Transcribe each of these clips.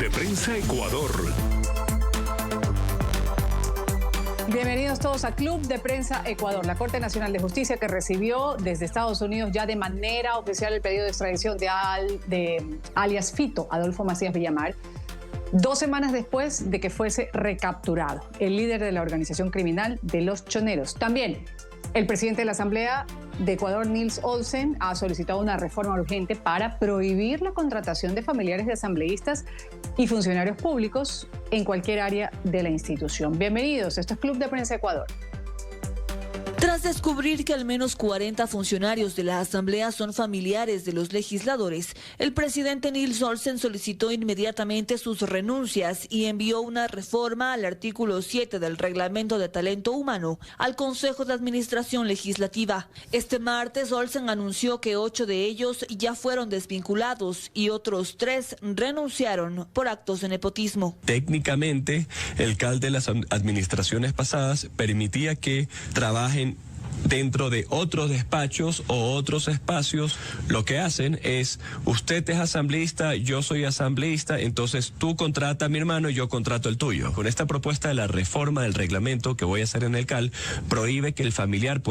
de Prensa Ecuador. Bienvenidos todos a Club de Prensa Ecuador. La Corte Nacional de Justicia, que recibió desde Estados Unidos ya de manera oficial el pedido de extradición de alias Fito, Adolfo Macías Villamar, 2 semanas después de que fuese recapturado el líder de la organización criminal de Los Choneros. También el presidente de la Asamblea de Ecuador, Nils Olsen, ha solicitado una reforma urgente para prohibir la contratación de familiares de asambleístas y funcionarios públicos en cualquier área de la institución. Bienvenidos, esto es Club de Prensa Ecuador. Tras descubrir que al menos 40 funcionarios de la Asamblea son familiares de los legisladores, el presidente Nils Olsen solicitó inmediatamente sus renuncias y envió una reforma al artículo 7 del Reglamento de Talento Humano al Consejo de Administración Legislativa. Este martes, Olsen anunció que 8 de ellos ya fueron desvinculados y otros 3 renunciaron por actos de nepotismo. Técnicamente, el CAL de las administraciones pasadas permitía que trabajen dentro de otros despachos o otros espacios. Lo que hacen es, usted es asambleísta, yo soy asambleísta, entonces tú contrata a mi hermano y yo contrato el tuyo. Con esta propuesta de la reforma del reglamento que voy a hacer en el CAL, prohíbe que el familiar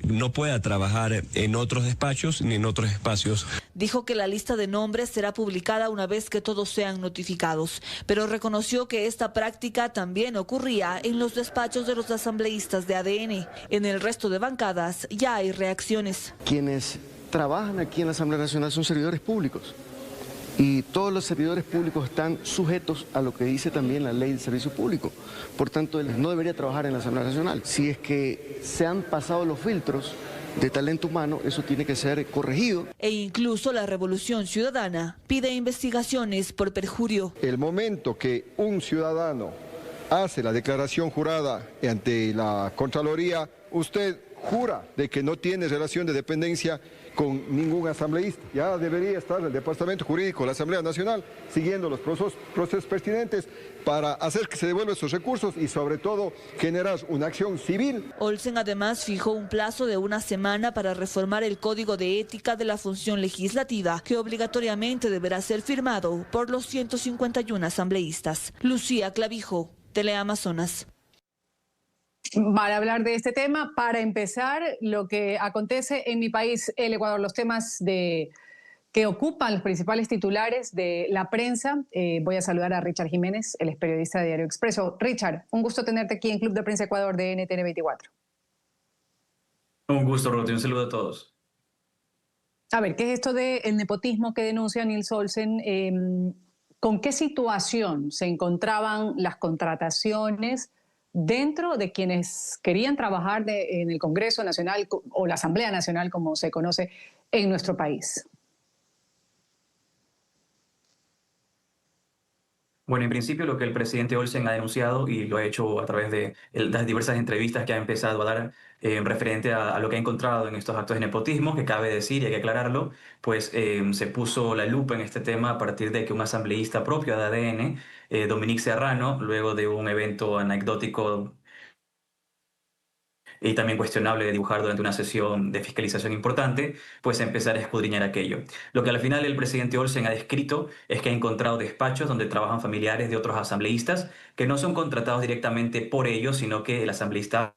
no pueda trabajar en otros despachos ni en otros espacios. Dijo que la lista de nombres será publicada una vez que todos sean notificados, pero reconoció que esta práctica también ocurría en los despachos de los asambleístas de ADN. En el resto de bancadas ya hay reacciones. Quienes trabajan aquí en la Asamblea Nacional son servidores públicos y todos los servidores públicos están sujetos a lo que dice también la ley del servicio público. Por tanto, él no debería trabajar en la Asamblea Nacional. Si es que se han pasado los filtros de talento humano, eso tiene que ser corregido. E incluso la Revolución Ciudadana pide investigaciones por perjurio. El momento que un ciudadano hace la declaración jurada ante la Contraloría, usted jura de que no tiene relación de dependencia con ningún asambleísta. Ya debería estar el Departamento Jurídico de la Asamblea Nacional siguiendo los procesos pertinentes para hacer que se devuelvan esos recursos y sobre todo generar una acción civil. Olsen además fijó un plazo de 1 semana para reformar el Código de Ética de la Función Legislativa, que obligatoriamente deberá ser firmado por los 151 asambleístas. Lucía Clavijo, Teleamazonas. Para hablar de este tema, para empezar, lo que acontece en mi país, el Ecuador, los temas que ocupan los principales titulares de la prensa. Voy a saludar a Richard Jiménez, él es periodista de Diario Expreso. Richard, un gusto tenerte aquí en Club de Prensa Ecuador de NTN 24. Un gusto, Roti, un saludo a todos. A ver, ¿qué es esto del nepotismo que denuncia Nils Olsen? ¿Con qué situación se encontraban las contrataciones dentro de quienes querían trabajar en el Congreso Nacional o la Asamblea Nacional, como se conoce en nuestro país? Bueno, en principio lo que el presidente Olsen ha denunciado, y lo ha hecho a través de las diversas entrevistas que ha empezado a dar referente a lo que ha encontrado en estos actos de nepotismo, que cabe decir y hay que aclararlo, pues se puso la lupa en este tema a partir de que un asambleísta propio de ADN, Dominique Serrano, luego de un evento anecdótico y también cuestionable de dibujar durante una sesión de fiscalización importante, pues empezar a escudriñar aquello. Lo que al final el presidente Olsen ha descrito es que ha encontrado despachos donde trabajan familiares de otros asambleístas que no son contratados directamente por ellos, sino que el asambleísta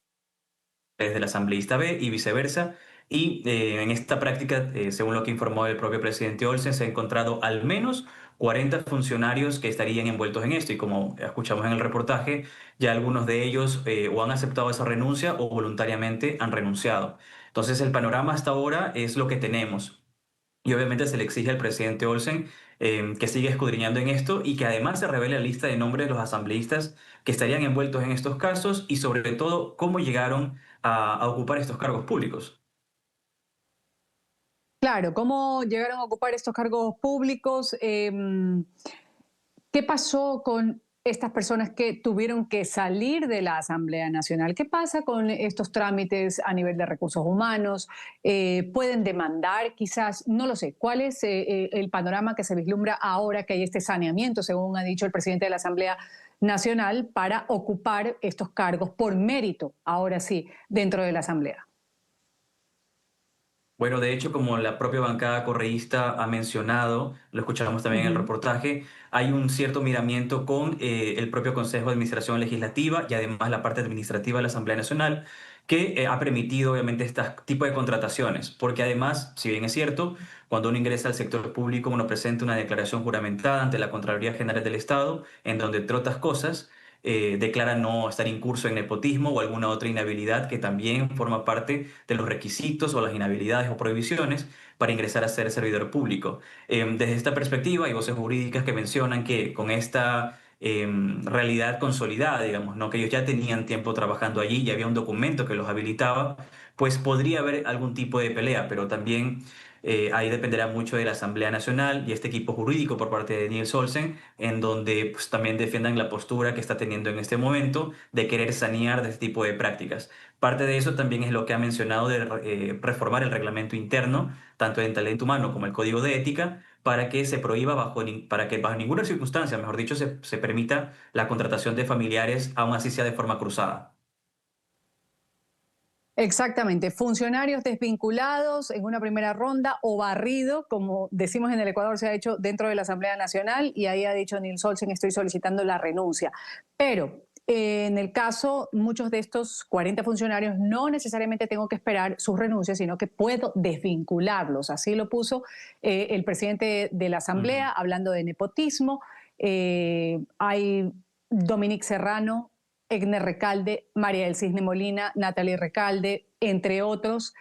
es del asambleísta B y viceversa. Y en esta práctica, según lo que informó el propio presidente Olsen, se ha encontrado al menos 40 funcionarios que estarían envueltos en esto, y como escuchamos en el reportaje, ya algunos de ellos o han aceptado esa renuncia o voluntariamente han renunciado. Entonces el panorama hasta ahora es lo que tenemos. Y obviamente se le exige al presidente Olsen que siga escudriñando en esto y que además se revele la lista de nombres de los asambleístas que estarían envueltos en estos casos y sobre todo cómo llegaron a ocupar estos cargos públicos. Claro, ¿cómo llegaron a ocupar estos cargos públicos? ¿Qué pasó con estas personas que tuvieron que salir de la Asamblea Nacional? ¿Qué pasa con estos trámites a nivel de recursos humanos? ¿Pueden demandar quizás? No lo sé. ¿Cuál es el panorama que se vislumbra ahora que hay este saneamiento, según ha dicho el presidente de la Asamblea Nacional, para ocupar estos cargos por mérito, ahora sí, dentro de la Asamblea? Bueno, de hecho, como la propia bancada correísta ha mencionado, lo escuchamos también en el Ujú. reportaje, hay un cierto miramiento con el propio Consejo de Administración Legislativa y además la parte administrativa de la Asamblea Nacional, que ha permitido obviamente este tipo de contrataciones, porque además, si bien es cierto, cuando uno ingresa al sector público, uno presenta una declaración juramentada ante la Contraloría General del Estado, en donde, entre otras cosas, declara no estar incurso en nepotismo o alguna otra inhabilidad que también forma parte de los requisitos o las inhabilidades o prohibiciones para ingresar a ser servidor público. Desde esta perspectiva hay voces jurídicas que mencionan que con esta realidad consolidada, digamos, ¿no? Que ellos ya tenían tiempo trabajando allí y había un documento que los habilitaba, pues podría haber algún tipo de pelea, pero también ahí dependerá mucho de la Asamblea Nacional y este equipo jurídico por parte de Niels Olsen, en donde pues, también defiendan la postura que está teniendo en este momento de querer sanear de este tipo de prácticas. Parte de eso también es lo que ha mencionado de reformar el reglamento interno, tanto en talento humano como el código de ética, para que se prohíba para que bajo ninguna circunstancia, mejor dicho, se permita la contratación de familiares, aun así sea de forma cruzada. Exactamente, funcionarios desvinculados en una primera ronda o barrido, como decimos en el Ecuador, se ha hecho dentro de la Asamblea Nacional y ahí ha dicho Nils Olsen, estoy solicitando la renuncia. Pero en el caso, muchos de estos 40 funcionarios no necesariamente tengo que esperar sus renuncias, sino que puedo desvincularlos. Así lo puso el presidente de la Ujú. Asamblea, hablando de nepotismo. Hay Dominique Serrano, Egner Recalde, María del Cisne Molina, Natalie Recalde, entre otros,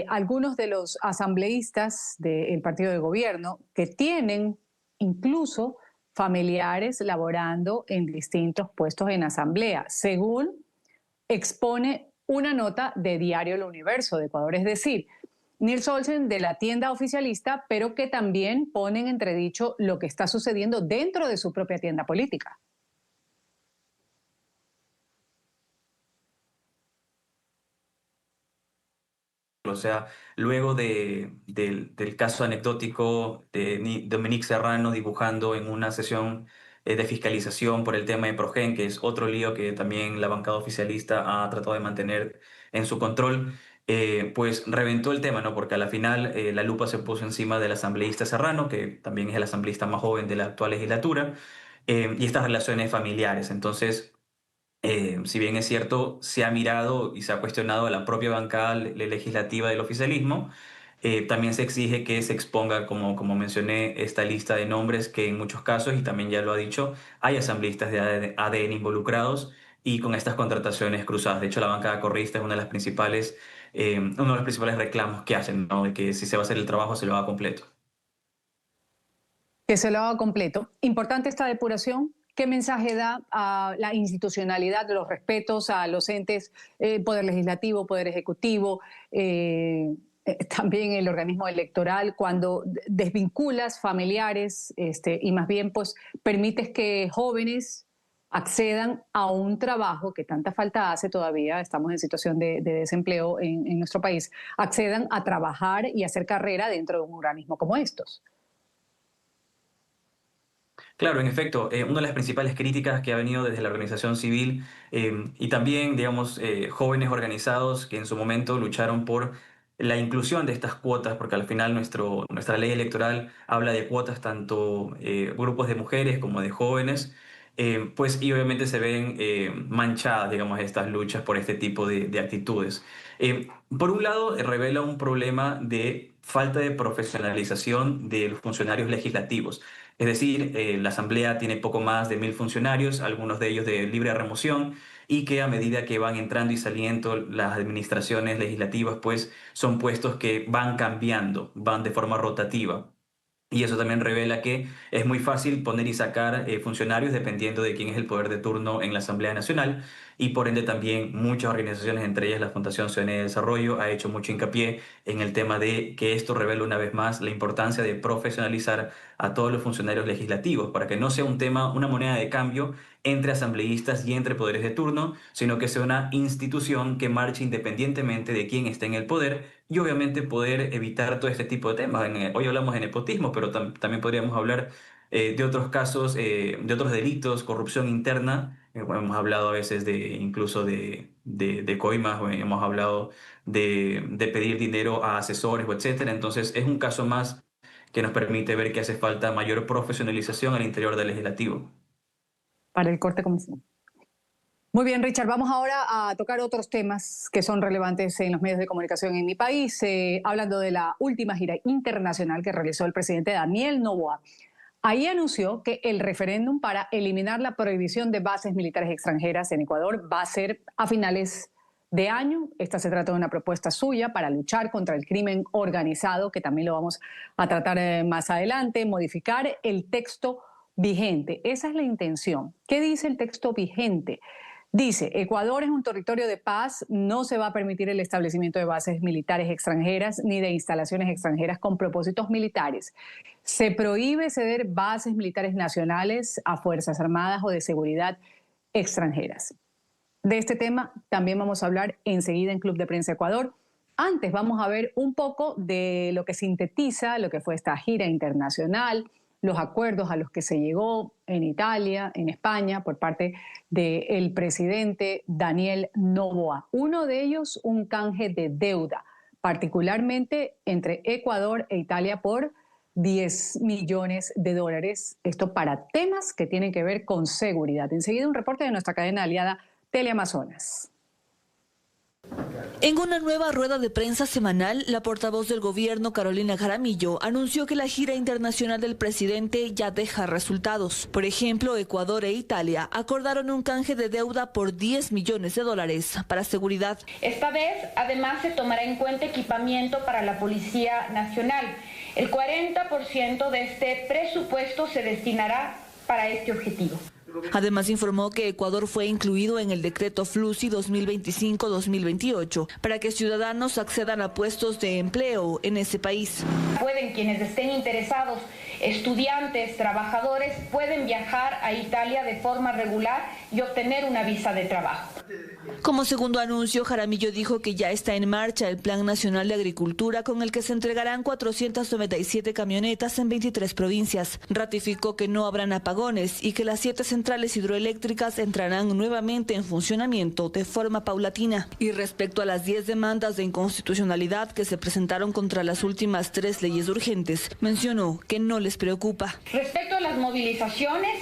algunos de los asambleístas del partido de gobierno que tienen incluso familiares laborando en distintos puestos en asamblea, según expone una nota de Diario El Universo de Ecuador, es decir, Nils Olsen de la tienda oficialista, pero que también pone en entredicho lo que está sucediendo dentro de su propia tienda política. O sea, luego del caso anecdótico de Dominique Serrano dibujando en una sesión de fiscalización por el tema de Progen, que es otro lío que también la bancada oficialista ha tratado de mantener en su control, pues reventó el tema, ¿no? Porque a la final la lupa se puso encima del asambleísta Serrano, que también es el asambleísta más joven de la actual legislatura, y estas relaciones familiares. Entonces, si bien es cierto, se ha mirado y se ha cuestionado a la propia bancada legislativa del oficialismo, también se exige que se exponga, como mencioné, esta lista de nombres que en muchos casos, y también ya lo ha dicho, hay asambleístas de ADN involucrados y con estas contrataciones cruzadas. De hecho, la bancada correísta es una de las principales, uno de los principales reclamos que hacen, ¿no? De que si se va a hacer el trabajo, se lo haga completo. Que se lo haga completo. Importante esta depuración. ¿Qué mensaje da a la institucionalidad de los respetos a los entes, Poder Legislativo, Poder Ejecutivo, también el organismo electoral, cuando desvinculas familiares y más bien pues permites que jóvenes accedan a un trabajo que tanta falta hace todavía, estamos en situación de desempleo en nuestro país, accedan a trabajar y hacer carrera dentro de un organismo como estos? Claro, en efecto, una de las principales críticas que ha venido desde la organización civil y también, digamos, jóvenes organizados que en su momento lucharon por la inclusión de estas cuotas, porque al final nuestra ley electoral habla de cuotas tanto grupos de mujeres como de jóvenes, pues y obviamente se ven manchadas, digamos, estas luchas por este tipo de actitudes. Por un lado, revela un problema de falta de profesionalización de los funcionarios legislativos. Es decir, la Asamblea tiene poco más de 1.000 funcionarios, algunos de ellos de libre remoción, y que a medida que van entrando y saliendo las administraciones legislativas, pues son puestos que van cambiando, van de forma rotativa. Y eso también revela que es muy fácil poner y sacar funcionarios dependiendo de quién es el poder de turno en la Asamblea Nacional y por ende también muchas organizaciones, entre ellas la Fundación CNE de Desarrollo, ha hecho mucho hincapié en el tema de que esto revela una vez más la importancia de profesionalizar a todos los funcionarios legislativos para que no sea un tema, una moneda de cambio entre asambleístas y entre poderes de turno, sino que sea una institución que marche independientemente de quién esté en el poder y obviamente poder evitar todo este tipo de temas. Hoy hablamos de nepotismo, pero también podríamos hablar de otros casos, de otros delitos, corrupción interna hemos hablado a veces incluso de coimas, o hemos hablado de pedir dinero a asesores, o etcétera. Entonces es un caso más que nos permite ver que hace falta mayor profesionalización al interior del legislativo. Para el corte comercial. Muy bien, Richard, vamos ahora a tocar otros temas que son relevantes en los medios de comunicación en mi país, hablando de la última gira internacional que realizó el presidente Daniel Noboa. Ahí anunció que el referéndum para eliminar la prohibición de bases militares extranjeras en Ecuador va a ser a finales de año. Esta se trata de una propuesta suya para luchar contra el crimen organizado, que también lo vamos a tratar más adelante, modificar el texto vigente. Esa es la intención. ¿Qué dice el texto vigente? Dice, Ecuador es un territorio de paz, no se va a permitir el establecimiento de bases militares extranjeras ni de instalaciones extranjeras con propósitos militares. Se prohíbe ceder bases militares nacionales a Fuerzas Armadas o de seguridad extranjeras. De este tema también vamos a hablar enseguida en Club de Prensa Ecuador. Antes vamos a ver un poco de lo que sintetiza lo que fue esta gira internacional, los acuerdos a los que se llegó en Italia, en España, por parte del presidente Daniel Noboa. Uno de ellos, un canje de deuda, particularmente entre Ecuador e Italia por 10 millones de dólares. Esto para temas que tienen que ver con seguridad. Enseguida un reporte de nuestra cadena aliada Teleamazonas. En una nueva rueda de prensa semanal, la portavoz del gobierno, Carolina Jaramillo, anunció que la gira internacional del presidente ya deja resultados. Por ejemplo, Ecuador e Italia acordaron un canje de deuda por 10 millones de dólares para seguridad. Esta vez, además, se tomará en cuenta equipamiento para la Policía Nacional. El 40% de este presupuesto se destinará para este objetivo. Además informó que Ecuador fue incluido en el decreto FLUSI 2025-2028 para que ciudadanos accedan a puestos de empleo en ese país. Pueden quienes estén interesados, estudiantes, trabajadores, pueden viajar a Italia de forma regular y obtener una visa de trabajo. Como segundo anuncio, Jaramillo dijo que ya está en marcha el Plan Nacional de Agricultura con el que se entregarán 497 camionetas en 23 provincias. Ratificó que no habrán apagones y que las 7 centrales hidroeléctricas entrarán nuevamente en funcionamiento de forma paulatina. Y respecto a las 10 demandas de inconstitucionalidad que se presentaron contra las últimas 3 leyes urgentes, mencionó que no les preocupa. Respecto a las movilizaciones,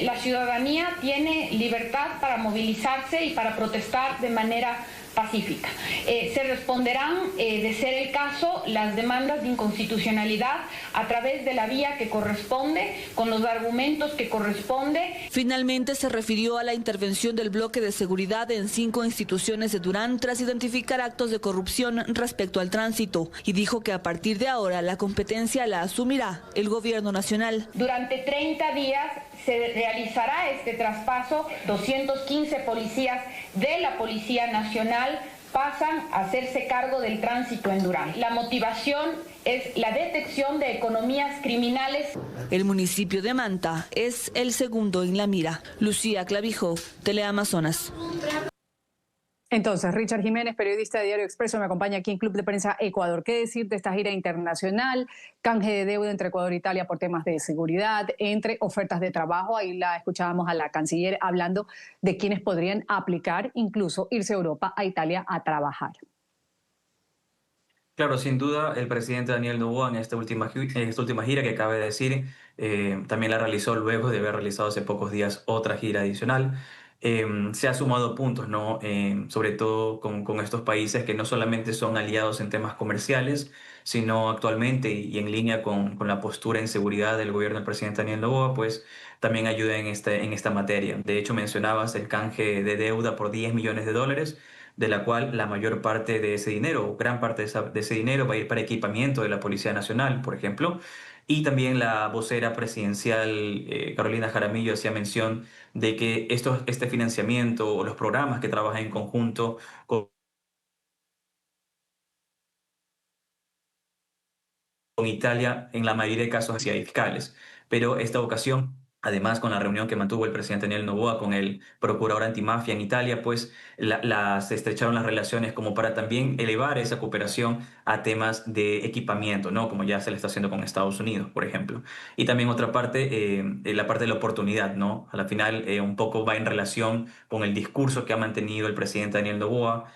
la ciudadanía tiene libertad para movilizarse y para protestar de manera pacífica. Se responderán, de ser el caso, las demandas de inconstitucionalidad a través de la vía que corresponde, con los argumentos que corresponde. Finalmente se refirió a la intervención del bloque de seguridad en 5 instituciones de Durán tras identificar actos de corrupción respecto al tránsito y dijo que a partir de ahora la competencia la asumirá el gobierno nacional. Durante 30 días se realizará este traspaso. 215 policías de la Policía Nacional pasan a hacerse cargo del tránsito en Durán. La motivación es la detección de economías criminales. El municipio de Manta es el segundo en la mira. Lucía Clavijo, Teleamazonas. Entonces, Richard Jiménez, periodista de Diario Expreso, me acompaña aquí en Club de Prensa Ecuador. ¿Qué decir de esta gira internacional? Canje de deuda entre Ecuador e Italia por temas de seguridad, entre ofertas de trabajo. Ahí la escuchábamos a la canciller hablando de quienes podrían aplicar, incluso irse a Europa, a Italia a trabajar. Claro, sin duda, el presidente Daniel Noboa en esta última gira que acaba de decir, también la realizó luego de haber realizado hace pocos días otra gira adicional. Se ha sumado puntos, ¿no? Sobre todo con estos países que no solamente son aliados en temas comerciales, sino actualmente y en línea con la postura en seguridad del gobierno del presidente Daniel Noboa, pues también ayuda en esta materia. De hecho, mencionabas el canje de deuda por 10 millones de dólares, de la cual la mayor parte de ese dinero, o gran parte de ese dinero va a ir para equipamiento de la Policía Nacional, por ejemplo. Y también la vocera presidencial, Carolina Jaramillo, hacía mención de que este financiamiento o los programas que trabajan en conjunto con Italia, en la mayoría de casos, hacia fiscales. Pero esta ocasión Además, con la reunión que mantuvo el presidente Daniel Noboa con el procurador antimafia en Italia, pues se estrecharon las relaciones como para también elevar esa cooperación a temas de equipamiento, ¿no? Como ya se le está haciendo con Estados Unidos, por ejemplo. Y también otra parte, la parte de la oportunidad, ¿no? A la final, un poco va en relación con el discurso que ha mantenido el presidente Daniel Noboa,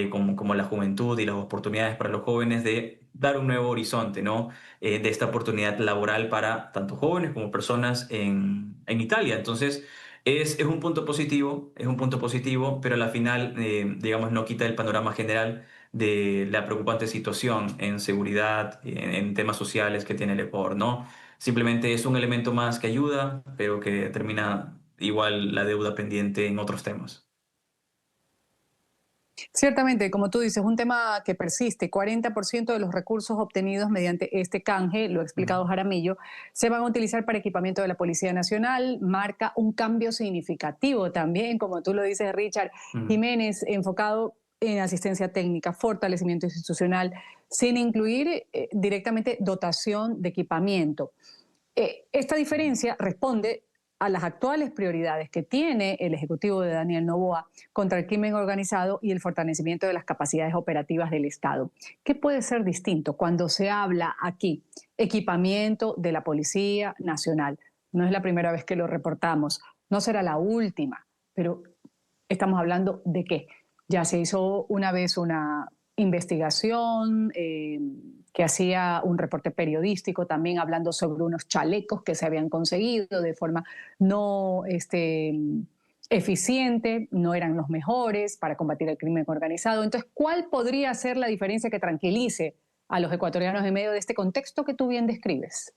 como la juventud y las oportunidades para los jóvenes de dar un nuevo horizonte, ¿no? De esta oportunidad laboral para tanto jóvenes como personas en Italia. Entonces, es un punto positivo, pero a la final, digamos, no quita el panorama general de la preocupante situación en seguridad, en temas sociales que tiene el Ecuador, ¿no? Simplemente es un elemento más que ayuda, pero que termina igual la deuda pendiente en otros temas. Ciertamente, como tú dices, un tema que persiste. 40% de los recursos obtenidos mediante este canje, lo ha explicado Jaramillo, se van a utilizar para equipamiento de la Policía Nacional. Marca un cambio significativo también, como tú lo dices, Richard Jiménez, enfocado en asistencia técnica, fortalecimiento institucional, sin incluir directamente dotación de equipamiento. Esta diferencia responde a las actuales prioridades que tiene el Ejecutivo de Daniel Noboa contra el crimen organizado y el fortalecimiento de las capacidades operativas del Estado. ¿Qué puede ser distinto cuando se habla aquí? Equipamiento de la Policía Nacional. No es la primera vez que lo reportamos, no será la última, pero estamos hablando de qué. Ya se hizo una vez una investigación que hacía un reporte periodístico también hablando sobre unos chalecos que se habían conseguido de forma no eficiente, no eran los mejores para combatir el crimen organizado. Entonces, ¿cuál podría ser la diferencia que tranquilice a los ecuatorianos en medio de este contexto que tú bien describes?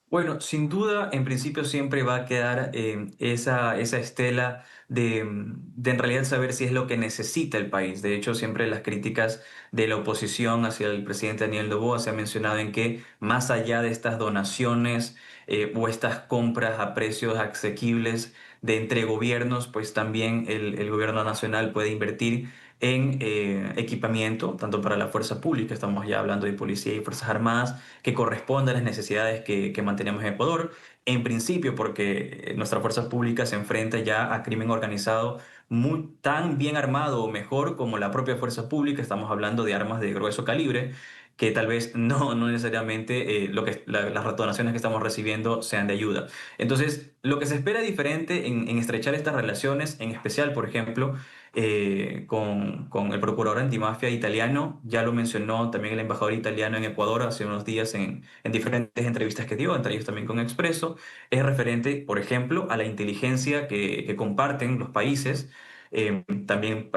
Bueno, sin duda, en principio siempre va a quedar esa estela de en realidad saber si es lo que necesita el país. De hecho, siempre las críticas de la oposición hacia el presidente Daniel Noboa se ha mencionado en que más allá de estas donaciones o estas compras a precios asequibles de entre gobiernos, pues también el gobierno nacional puede invertir en equipamiento, tanto para la fuerza pública, estamos ya hablando de policía y fuerzas armadas, que corresponde a las necesidades que mantenemos en Ecuador. En principio, porque nuestra fuerza pública se enfrenta ya a crimen organizado tan bien armado o mejor como la propia fuerza pública. Estamos hablando de armas de grueso calibre que tal vez no necesariamente las donaciones que estamos recibiendo sean de ayuda. Entonces, lo que se espera diferente en estrechar estas relaciones, en especial, por ejemplo, con el procurador antimafia italiano, ya lo mencionó también el embajador italiano en Ecuador hace unos días en diferentes entrevistas que dio, entre ellos también con Expreso, es referente, por ejemplo, a la inteligencia que comparten los países, también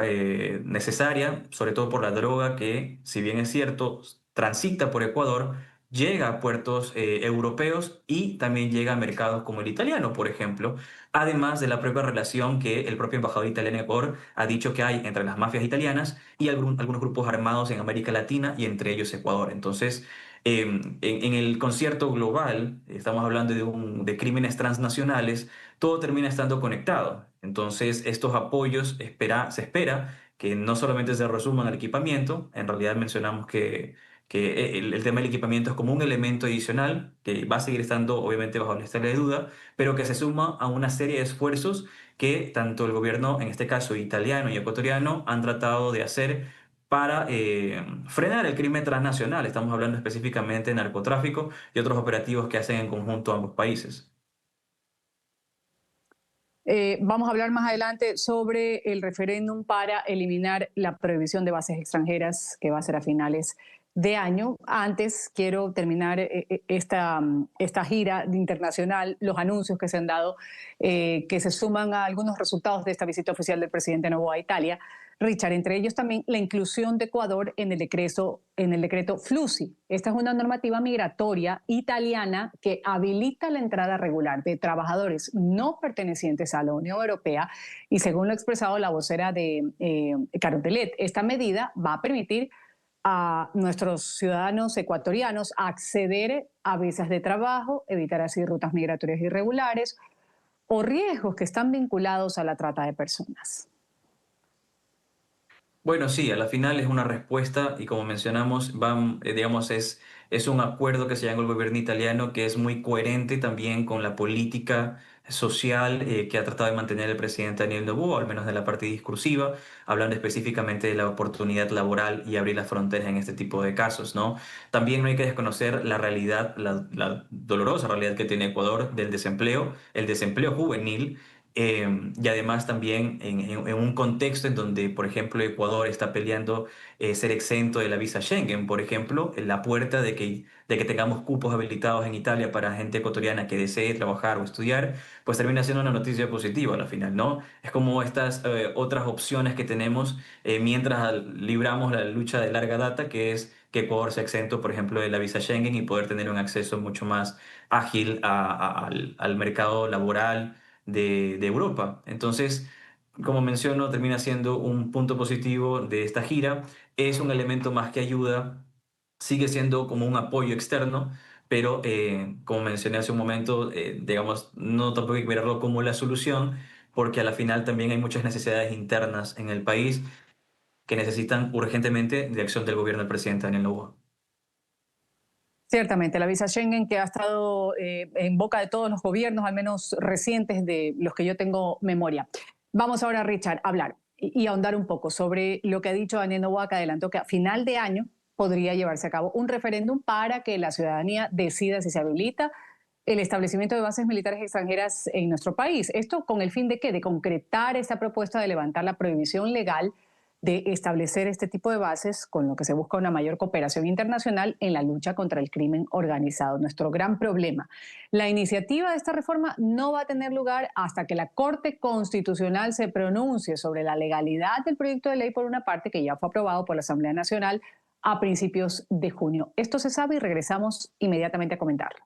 necesaria, sobre todo por la droga que, si bien es cierto, transita por Ecuador, llega a puertos europeos y también llega a mercados como el italiano, por ejemplo, además de la propia relación que el propio embajador italiano en Ecuador ha dicho que hay entre las mafias italianas y algunos grupos armados en América Latina y entre ellos Ecuador. Entonces, en el concierto global, estamos hablando de crímenes transnacionales, todo termina estando conectado. Entonces, estos apoyos se espera que no solamente se resuman al equipamiento, en realidad mencionamos que el tema del equipamiento es como un elemento adicional que va a seguir estando obviamente bajo la estela de duda, pero que se suma a una serie de esfuerzos que tanto el gobierno, en este caso italiano y ecuatoriano, han tratado de hacer para frenar el crimen transnacional. Estamos hablando específicamente de narcotráfico y otros operativos que hacen en conjunto ambos países. Vamos a hablar más adelante sobre el referéndum para eliminar la prohibición de bases extranjeras que va a ser a finales de año. Antes quiero terminar esta gira internacional, los anuncios que se han dado, que se suman a algunos resultados de esta visita oficial del presidente Noboa a Italia. Richard, entre ellos también la inclusión de Ecuador en el decreto FLUSI. Esta es una normativa migratoria italiana que habilita la entrada regular de trabajadores no pertenecientes a la Unión Europea y, según lo ha expresado la vocera de Carondelet, esta medida va a permitir a nuestros ciudadanos ecuatorianos acceder a visas de trabajo, evitar así rutas migratorias irregulares o riesgos que están vinculados a la trata de personas. Bueno, sí, a la final es una respuesta y como mencionamos, digamos, es un acuerdo que se llama el gobierno italiano que es muy coherente también con la política social que ha tratado de mantener el presidente Daniel Noboa, al menos de la parte discursiva, hablando específicamente de la oportunidad laboral y abrir las fronteras en este tipo de casos, ¿no? También no hay que desconocer la realidad, la dolorosa realidad que tiene Ecuador del desempleo, el desempleo juvenil. Y además también en un contexto en donde, por ejemplo, Ecuador está peleando ser exento de la visa Schengen, por ejemplo, en la puerta de que tengamos cupos habilitados en Italia para gente ecuatoriana que desee trabajar o estudiar, pues termina siendo una noticia positiva al final, ¿no? Es como estas otras opciones que tenemos mientras libramos la lucha de larga data, que es que Ecuador sea exento, por ejemplo, de la visa Schengen y poder tener un acceso mucho más ágil al mercado laboral de Europa. Entonces, como menciono, termina siendo un punto positivo de esta gira. Es un elemento más que ayuda, sigue siendo como un apoyo externo, pero como mencioné hace un momento, digamos, no tampoco hay que verlo como la solución, porque a la final también hay muchas necesidades internas en el país que necesitan urgentemente de acción del gobierno del presidente Daniel Noboa. Ciertamente, la visa Schengen que ha estado en boca de todos los gobiernos, al menos recientes de los que yo tengo memoria. Vamos ahora, Richard, a hablar y ahondar un poco sobre lo que ha dicho Daniel Noboa, que adelantó que a final de año podría llevarse a cabo un referéndum para que la ciudadanía decida si se habilita el establecimiento de bases militares extranjeras en nuestro país. ¿Esto con el fin de qué? De concretar esta propuesta de levantar la prohibición legal de establecer este tipo de bases, con lo que se busca una mayor cooperación internacional en la lucha contra el crimen organizado. Nuestro gran problema. La iniciativa de esta reforma no va a tener lugar hasta que la Corte Constitucional se pronuncie sobre la legalidad del proyecto de ley, por una parte, que ya fue aprobado por la Asamblea Nacional a principios de junio. Esto se sabe y regresamos inmediatamente a comentarlo.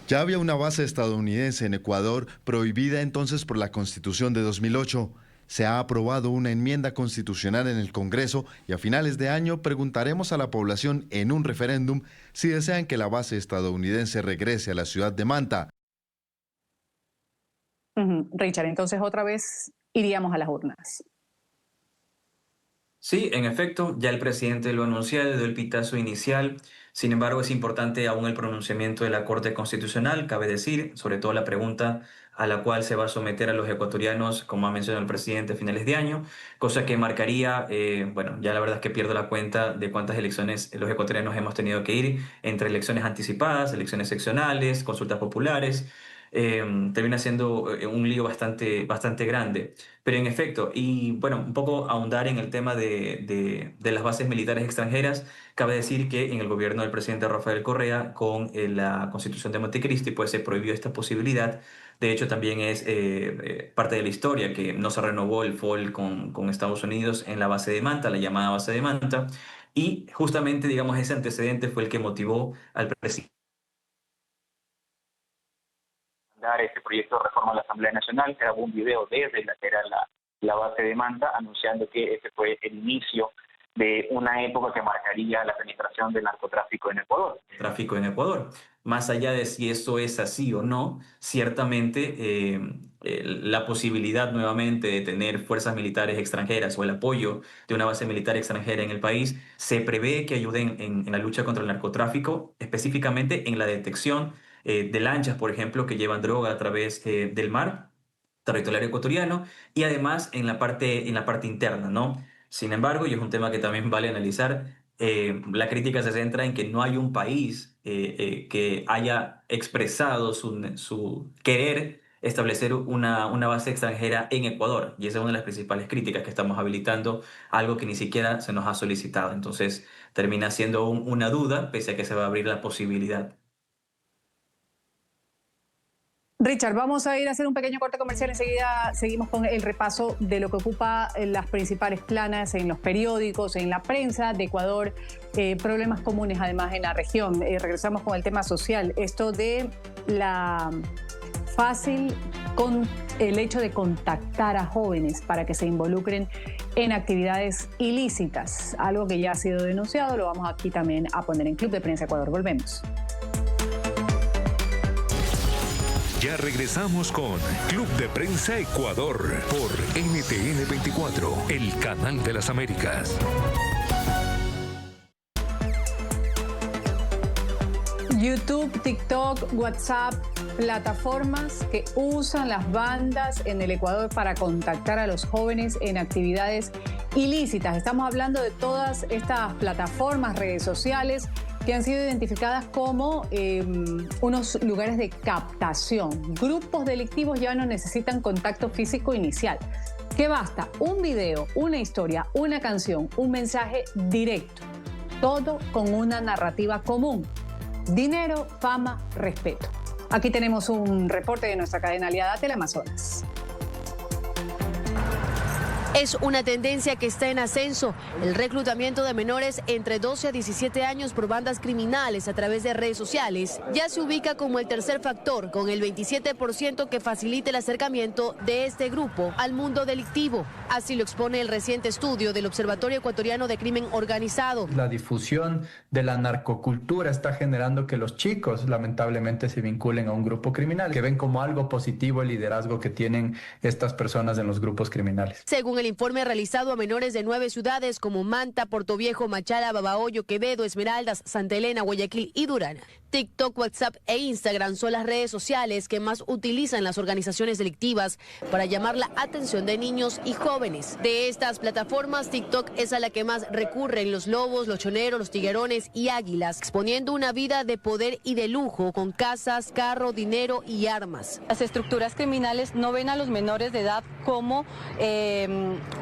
Ya había una base estadounidense en Ecuador prohibida entonces por la Constitución de 2008. Se ha aprobado una enmienda constitucional en el Congreso y a finales de año preguntaremos a la población en un referéndum si desean que la base estadounidense regrese a la ciudad de Manta. Richard, entonces otra vez iríamos a las urnas. Sí, en efecto, ya el presidente lo anunció, dio el pitazo inicial. Sin embargo, es importante aún el pronunciamiento de la Corte Constitucional, cabe decir, sobre todo la pregunta a la cual se va a someter a los ecuatorianos, como ha mencionado el presidente, a finales de año, cosa que marcaría, bueno, ya la verdad es que pierdo la cuenta de cuántas elecciones los ecuatorianos hemos tenido que ir, entre elecciones anticipadas, elecciones seccionales, consultas populares. Termina siendo un lío bastante grande. Pero en efecto, y bueno, un poco ahondar en el tema de las bases militares extranjeras, cabe decir que en el gobierno del presidente Rafael Correa, con la Constitución de Montecristi, pues se prohibió esta posibilidad. De hecho, también es parte de la historia que no se renovó el FOL con Estados Unidos en la base de Manta, la llamada base de Manta, y justamente, digamos, ese antecedente fue el que motivó al presidente dar este proyecto de reforma a la Asamblea Nacional. Grabó un video desde la que era la base de Manta, anunciando que este fue el inicio de una época que marcaría la penetración del narcotráfico en Ecuador. Tráfico en Ecuador. Más allá de si eso es así o no, ciertamente la posibilidad nuevamente de tener fuerzas militares extranjeras o el apoyo de una base militar extranjera en el país se prevé que ayuden en la lucha contra el narcotráfico, específicamente en la detección de lanchas, por ejemplo, que llevan droga a través del mar territorial ecuatoriano y además en la parte interna, ¿no? Sin embargo, y es un tema que también vale analizar, la crítica se centra en que no hay un país que haya expresado su querer establecer una base extranjera en Ecuador. Y esa es una de las principales críticas, que estamos habilitando algo que ni siquiera se nos ha solicitado. Entonces, termina siendo una duda, pese a que se va a abrir la posibilidad. Richard, vamos a ir a hacer un pequeño corte comercial. Enseguida seguimos con el repaso de lo que ocupa las principales planas en los periódicos, en la prensa de Ecuador, problemas comunes además en la región. Regresamos con el tema social, esto de la fácil con el hecho de contactar a jóvenes para que se involucren en actividades ilícitas, algo que ya ha sido denunciado. Lo vamos aquí también a poner en Club de Prensa Ecuador. Volvemos. Ya regresamos con Club de Prensa Ecuador por NTN 24, el canal de las Américas. YouTube, TikTok, WhatsApp, plataformas que usan las bandas en el Ecuador para contactar a los jóvenes en actividades ilícitas. Estamos hablando de todas estas plataformas, redes sociales, que han sido identificadas como unos lugares de captación. Grupos delictivos ya no necesitan contacto físico inicial. Que basta un video, una historia, una canción, un mensaje directo. Todo con una narrativa común. Dinero, fama, respeto. Aquí tenemos un reporte de nuestra cadena aliada Teleamazonas. Es una tendencia que está en ascenso, el reclutamiento de menores entre 12 a 17 años por bandas criminales a través de redes sociales ya se ubica como el tercer factor, con el 27% que facilita el acercamiento de este grupo al mundo delictivo. Así lo expone el reciente estudio del Observatorio Ecuatoriano de Crimen Organizado. La difusión de la narcocultura está generando que los chicos lamentablemente se vinculen a un grupo criminal, que ven como algo positivo el liderazgo que tienen estas personas en los grupos criminales. Según el informe realizado a menores de 9 ciudades como Manta, Portoviejo, Machala, Babahoyo, Quevedo, Esmeraldas, Santa Elena, Guayaquil y Durán, TikTok, WhatsApp e Instagram son las redes sociales que más utilizan las organizaciones delictivas para llamar la atención de niños y jóvenes. De estas plataformas, TikTok es a la que más recurren los lobos, los choneros, los tiguerones y águilas, exponiendo una vida de poder y de lujo con casas, carro, dinero y armas. Las estructuras criminales no ven a los menores de edad como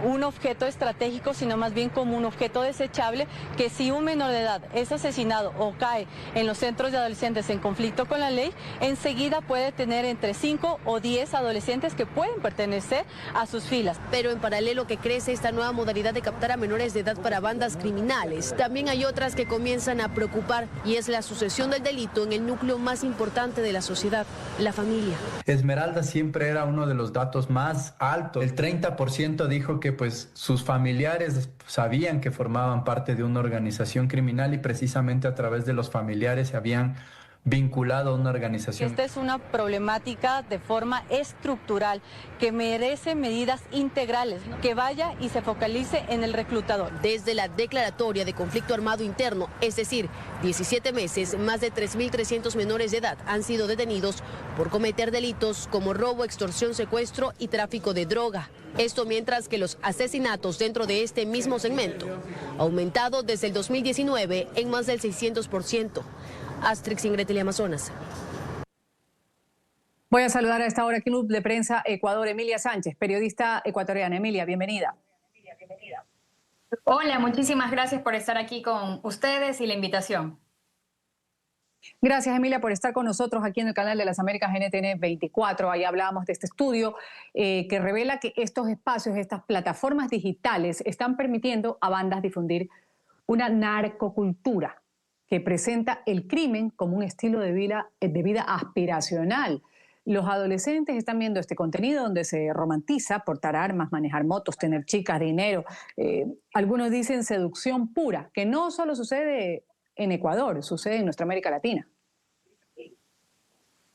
un objeto estratégico, sino más bien como un objeto desechable, que si un menor de edad es asesinado o cae en los centros de adolescentes en conflicto con la ley, enseguida puede tener entre 5 o 10 adolescentes que pueden pertenecer a sus filas. Pero en paralelo que crece esta nueva modalidad de captar a menores de edad para bandas criminales, también hay otras que comienzan a preocupar, y es la sucesión del delito en el núcleo más importante de la sociedad, la familia. Esmeralda siempre era uno de los datos más altos. El 30% dijo que pues sus familiares sabían que formaban parte de una organización criminal y precisamente a través de los familiares se habían vinculado a una organización. Esta es una problemática de forma estructural que merece medidas integrales, que vaya y se focalice en el reclutador. Desde la declaratoria de conflicto armado interno, es decir, 17 meses, más de 3.300 menores de edad han sido detenidos por cometer delitos como robo, extorsión, secuestro y tráfico de droga. Esto mientras que los asesinatos dentro de este mismo segmento ha aumentado desde el 2019 en más del 600%. Astrix, Ingrid, Teleamazonas. Voy a saludar a esta hora Club de Prensa Ecuador, Emilia Sánchez, periodista ecuatoriana. Emilia, bienvenida. Hola, muchísimas gracias por estar aquí con ustedes y la invitación. Gracias, Emilia, por estar con nosotros aquí en el canal de las Américas NTN 24. Ahí hablábamos de este estudio que revela que estos espacios, estas plataformas digitales están permitiendo a bandas difundir una narcocultura que presenta el crimen como un estilo de vida aspiracional. Los adolescentes están viendo este contenido donde se romantiza portar armas, manejar motos, tener chicas, dinero. Algunos dicen seducción pura, que no solo sucede en Ecuador, sucede en nuestra América Latina.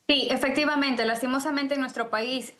Sí, efectivamente, lastimosamente en nuestro país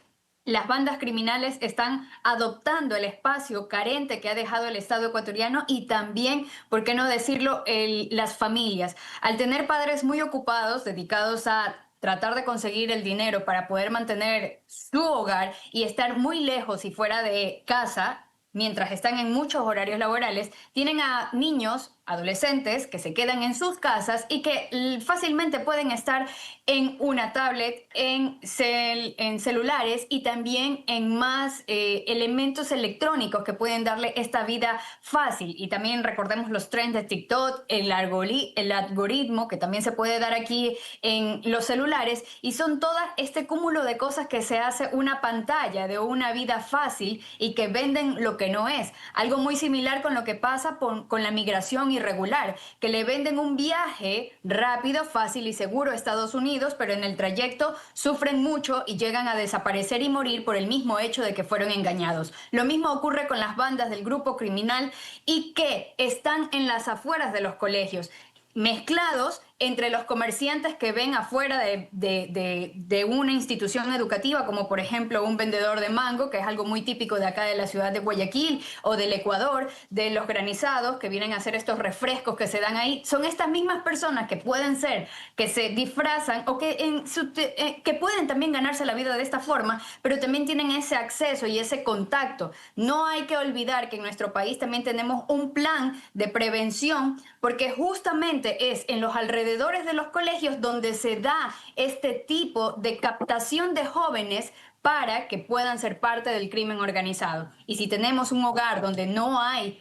las bandas criminales están adoptando el espacio carente que ha dejado el Estado ecuatoriano y también, por qué no decirlo, las familias. Al tener padres muy ocupados, dedicados a tratar de conseguir el dinero para poder mantener su hogar y estar muy lejos y fuera de casa, mientras están en muchos horarios laborales, tienen a niños, adolescentes que se quedan en sus casas y que fácilmente pueden estar en una tablet, en celulares y también en más elementos electrónicos que pueden darle esta vida fácil. Y también recordemos los trends de TikTok, el algoritmo que también se puede dar aquí en los celulares, y son todo este cúmulo de cosas que se hace una pantalla de una vida fácil y que venden lo que no es. Algo muy similar con lo que pasa con la migración irregular, que le venden un viaje rápido, fácil y seguro a Estados Unidos, pero en el trayecto sufren mucho y llegan a desaparecer y morir por el mismo hecho de que fueron engañados. Lo mismo ocurre con las bandas del grupo criminal y que están en las afueras de los colegios, mezclados entre los comerciantes que ven afuera de una institución educativa, como por ejemplo un vendedor de mango, que es algo muy típico de acá de la ciudad de Guayaquil o del Ecuador, de los granizados que vienen a hacer estos refrescos que se dan ahí. Son estas mismas personas que pueden ser, que se disfrazan o que pueden también ganarse la vida de esta forma, pero también tienen ese acceso y ese contacto. No hay que olvidar que en nuestro país también tenemos un plan de prevención, porque justamente es en los alrededores de los colegios donde se da este tipo de captación de jóvenes para que puedan ser parte del crimen organizado. Y si tenemos un hogar donde no hay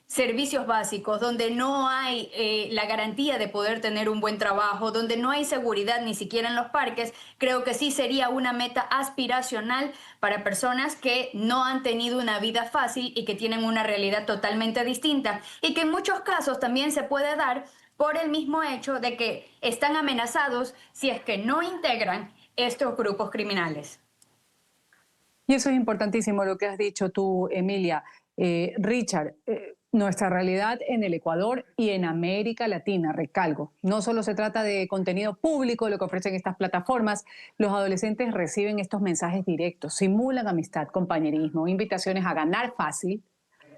servicios básicos, donde no hay la garantía de poder tener un buen trabajo, donde no hay seguridad ni siquiera en los parques, creo que sí sería una meta aspiracional para personas que no han tenido una vida fácil y que tienen una realidad totalmente distinta, y que en muchos casos también se puede dar por el mismo hecho de que están amenazados si es que no integran estos grupos criminales. Y eso es importantísimo lo que has dicho tú, Emilia. Richard, nuestra realidad en el Ecuador y en América Latina, recalco, no solo se trata de contenido público, lo que ofrecen estas plataformas. Los adolescentes reciben estos mensajes directos, simulan amistad, compañerismo, invitaciones a ganar fácil.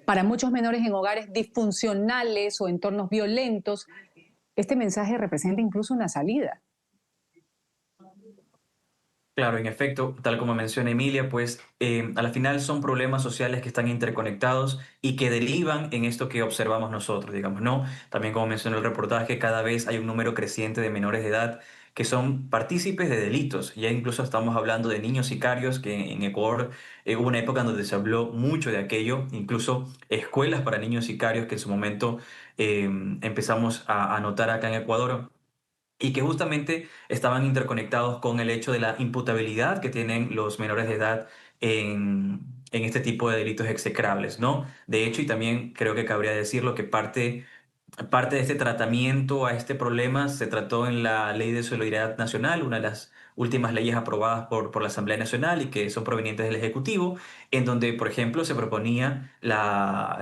Para muchos menores en hogares disfuncionales o entornos violentos, este mensaje representa incluso una salida. Claro, en efecto, tal como menciona Emilia, pues a la final son problemas sociales que están interconectados y que derivan en esto que observamos nosotros, digamos, ¿no? También como mencionó el reportaje, cada vez hay un número creciente de menores de edad que son partícipes de delitos. Ya incluso estamos hablando de niños sicarios, que en Ecuador hubo una época en donde se habló mucho de aquello, incluso escuelas para niños sicarios que en su momento empezamos a notar acá en Ecuador, y que justamente estaban interconectados con el hecho de la imputabilidad que tienen los menores de edad en este tipo de delitos execrables, ¿no? De hecho, y también creo que cabría decirlo, que parte de este tratamiento a este problema se trató en la Ley de Solidaridad Nacional, una de las últimas leyes aprobadas por la Asamblea Nacional y que son provenientes del Ejecutivo, en donde, por ejemplo, se proponía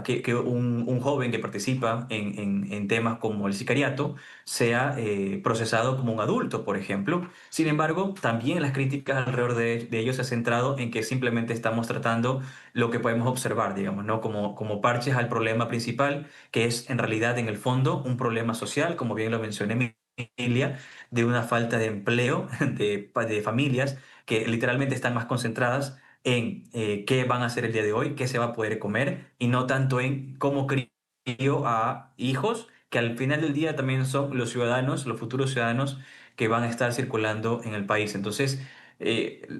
que un joven que participa en temas como el sicariato sea procesado como un adulto, por ejemplo. Sin embargo, también las críticas alrededor de ello se han centrado en que simplemente estamos tratando lo que podemos observar, digamos, ¿no? Como parches al problema principal, que es en realidad, en el fondo, un problema social, como bien lo mencioné, Emilia, de una falta de empleo de familias que literalmente están más concentradas en qué van a hacer el día de hoy, qué se va a poder comer, y no tanto en cómo crío a hijos, que al final del día también son los ciudadanos, los futuros ciudadanos que van a estar circulando en el país. Entonces,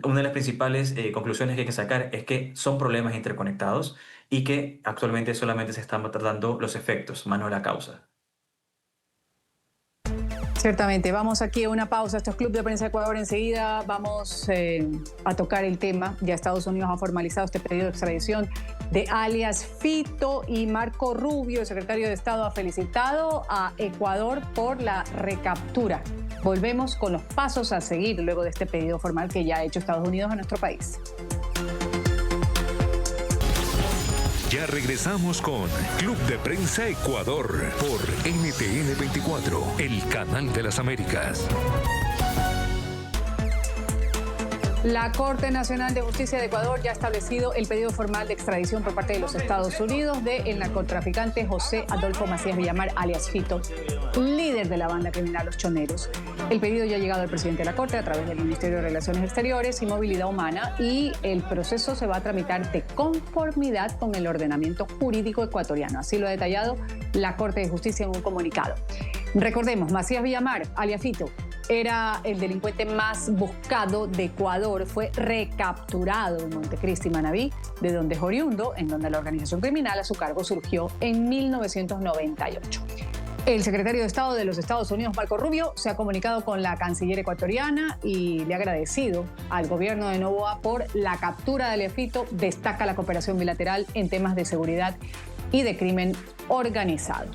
una de las principales conclusiones que hay que sacar es que son problemas interconectados y que actualmente solamente se están tratando los efectos, más no la causa. Ciertamente, vamos aquí a una pausa. Esto es Club de Prensa Ecuador. Enseguida vamos a tocar el tema. Ya Estados Unidos ha formalizado este pedido de extradición de alias Fito, y Marco Rubio, el secretario de Estado, ha felicitado a Ecuador por la recaptura. Volvemos con los pasos a seguir luego de este pedido formal que ya ha hecho Estados Unidos a nuestro país. Ya regresamos con Club de Prensa Ecuador por NTN 24, el canal de las Américas. La Corte Nacional de Justicia de Ecuador ya ha establecido el pedido formal de extradición por parte de los Estados Unidos del narcotraficante José Adolfo Macías Villamar, alias Fito, líder de la banda criminal Los Choneros. El pedido ya ha llegado al presidente de la Corte a través del Ministerio de Relaciones Exteriores y Movilidad Humana, y el proceso se va a tramitar de conformidad con el ordenamiento jurídico ecuatoriano. Así lo ha detallado la Corte de Justicia en un comunicado. Recordemos, Macías Villamar, alias Fito, era el delincuente más buscado de Ecuador. Fue recapturado en Montecristi, Manabí, de donde es oriundo, en donde la organización criminal a su cargo surgió en 1998. El secretario de Estado de los Estados Unidos, Marco Rubio, se ha comunicado con la canciller ecuatoriana y le ha agradecido al gobierno de Noboa por la captura de alias Fito. Destaca la cooperación bilateral en temas de seguridad y de crimen organizado.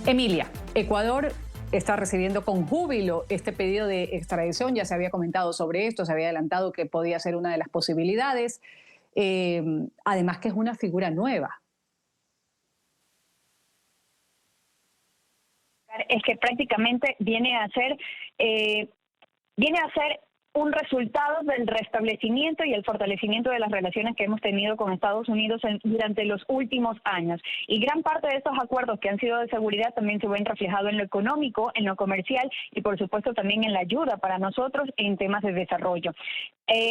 Emilia, Ecuador está recibiendo con júbilo este pedido de extradición. Ya se había comentado sobre esto, se había adelantado que podía ser una de las posibilidades. Además que es una figura nueva. Es que prácticamente viene a ser un resultado del restablecimiento y el fortalecimiento de las relaciones que hemos tenido con Estados Unidos durante los últimos años. Y gran parte de estos acuerdos que han sido de seguridad también se ven reflejados en lo económico, en lo comercial y por supuesto también en la ayuda para nosotros en temas de desarrollo.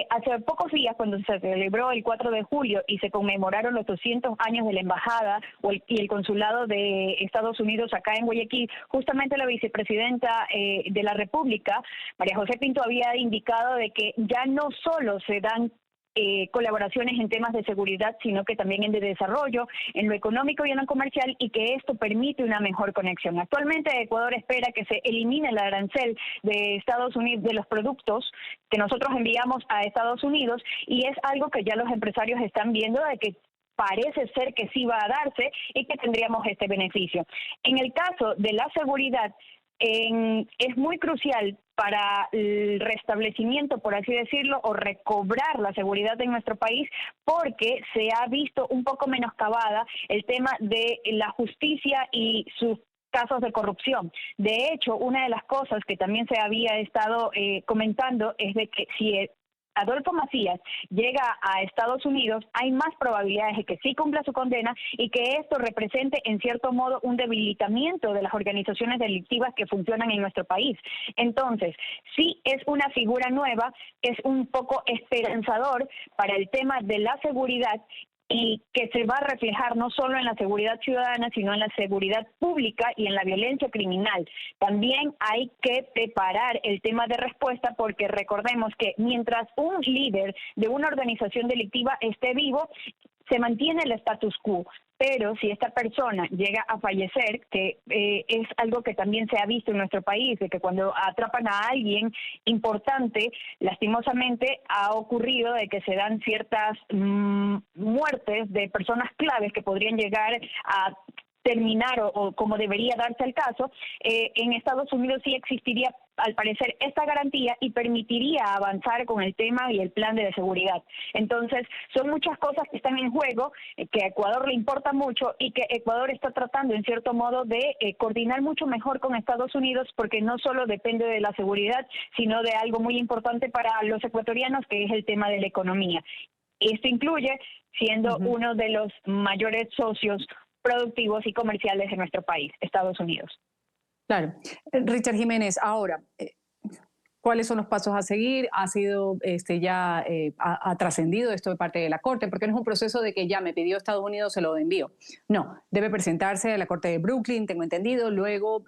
Hace pocos días, cuando se celebró el 4 de julio y se conmemoraron los 200 años de la embajada y el consulado de Estados Unidos acá en Guayaquil, justamente la vicepresidenta de la República, María José Pinto, había indicado de que ya no solo se dan colaboraciones en temas de seguridad, sino que también en de desarrollo, en lo económico y en lo comercial, y que esto permite una mejor conexión. Actualmente Ecuador espera que se elimine el arancel de Estados Unidos, de los productos que nosotros enviamos a Estados Unidos, y es algo que ya los empresarios están viendo de que parece ser que sí va a darse y que tendríamos este beneficio. En el caso de la seguridad, es muy crucial para el restablecimiento, por así decirlo, o recobrar la seguridad en nuestro país, porque se ha visto un poco menoscabada el tema de la justicia y sus casos de corrupción. De hecho, una de las cosas que también se había estado comentando es de que si Adolfo Macías llega a Estados Unidos, hay más probabilidades de que sí cumpla su condena y que esto represente en cierto modo un debilitamiento de las organizaciones delictivas que funcionan en nuestro país. Entonces, sí es una figura nueva, es un poco esperanzador para el tema de la seguridad y que se va a reflejar no solo en la seguridad ciudadana, sino en la seguridad pública y en la violencia criminal. También hay que preparar el tema de respuesta, porque recordemos que mientras un líder de una organización delictiva esté vivo, se mantiene el status quo, pero si esta persona llega a fallecer, que es algo que también se ha visto en nuestro país, de que cuando atrapan a alguien importante, lastimosamente ha ocurrido de que se dan ciertas muertes de personas claves que podrían llegar a terminar o como debería darse el caso. En Estados Unidos sí existiría, al parecer, esta garantía y permitiría avanzar con el tema y el plan de seguridad. Entonces, son muchas cosas que están en juego, que a Ecuador le importa mucho y que Ecuador está tratando, en cierto modo, de coordinar mucho mejor con Estados Unidos, porque no solo depende de la seguridad, sino de algo muy importante para los ecuatorianos, que es el tema de la economía. Esto incluye siendo uno de los mayores socios productivos y comerciales de nuestro país, Estados Unidos. Claro. Richard Jiménez, ahora, ¿cuáles son los pasos a seguir? ¿Ha sido ha trascendido esto de parte de la Corte? Porque no es un proceso de que ya me pidió Estados Unidos, se lo envío. No, debe presentarse a la Corte de Brooklyn, tengo entendido. Luego,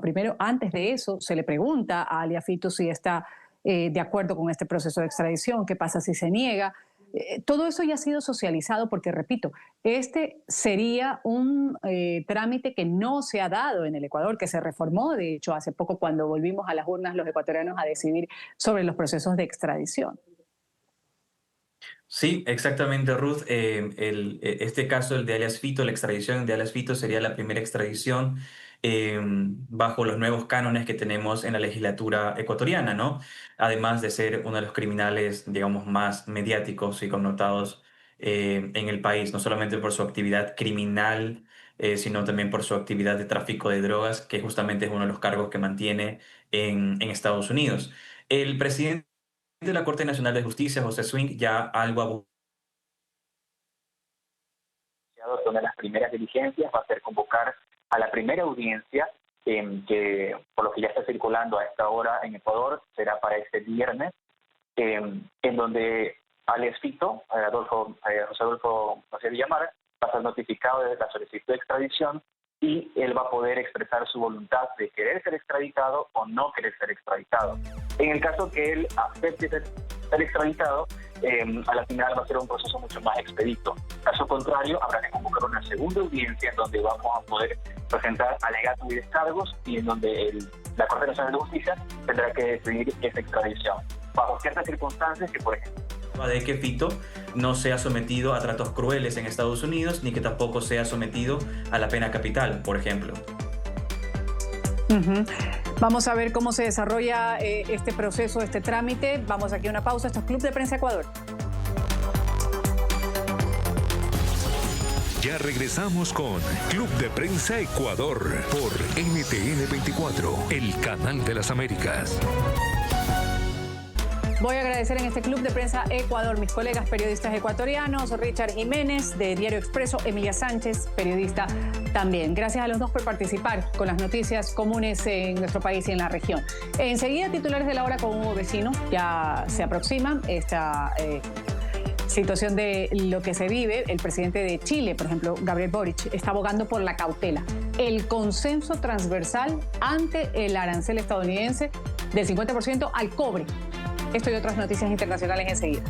primero, antes de eso, se le pregunta a Alias Fito si está de acuerdo con este proceso de extradición. ¿Qué pasa si se niega? Todo eso ya ha sido socializado porque, repito, este sería un trámite que no se ha dado en el Ecuador, que se reformó, de hecho, hace poco cuando volvimos a las urnas los ecuatorianos a decidir sobre los procesos de extradición. Sí, exactamente, Ruth. Este caso, el de Alias Fito, la extradición de Alias Fito sería la primera extradición bajo los nuevos cánones que tenemos en la legislatura ecuatoriana, ¿no? Además de ser uno de los criminales, digamos, más mediáticos y connotados en el país, no solamente por su actividad criminal, sino también por su actividad de tráfico de drogas, que justamente es uno de los cargos que mantiene en Estados Unidos. El presidente de la Corte Nacional de Justicia, José Swing, ya algo una de las primeras diligencias va a ser convocar a la primera audiencia, que por lo que ya está circulando a esta hora en Ecuador, será para este viernes, en donde Alias Fito, José Adolfo Macías Villamar, va a ser notificado de la solicitud de extradición y él va a poder expresar su voluntad de querer ser extraditado o no querer ser extraditado. En el caso que él acepte ser extraditado, a la final va a ser un proceso mucho más expedito. Caso contrario, habrá que convocar una segunda audiencia en donde vamos a poder presentar alegatos y descargos y en donde la Corte Nacional de Justicia tendrá que decidir esa extradición. Bajo ciertas circunstancias que, por ejemplo, de que Fito no sea sometido a tratos crueles en Estados Unidos, ni que tampoco sea sometido a la pena capital, por ejemplo. Vamos a ver cómo se desarrolla este proceso, este trámite. Vamos aquí a una pausa. Esto es Club de Prensa Ecuador. Ya regresamos con Club de Prensa Ecuador por NTN 24, el canal de las Américas. Voy a agradecer en este Club de Prensa Ecuador mis colegas periodistas ecuatorianos, Richard Jiménez de Diario Expreso, Emilia Sánchez, periodista también. Gracias a los dos por participar con las noticias comunes en nuestro país y en la región. Enseguida, titulares de la hora con Hugo Vecino. Ya se aproxima esta situación de lo que se vive. El presidente de Chile, por ejemplo, Gabriel Boric, está abogando por la cautela, el consenso transversal ante el arancel estadounidense del 50% al cobre. Esto y otras noticias internacionales enseguida.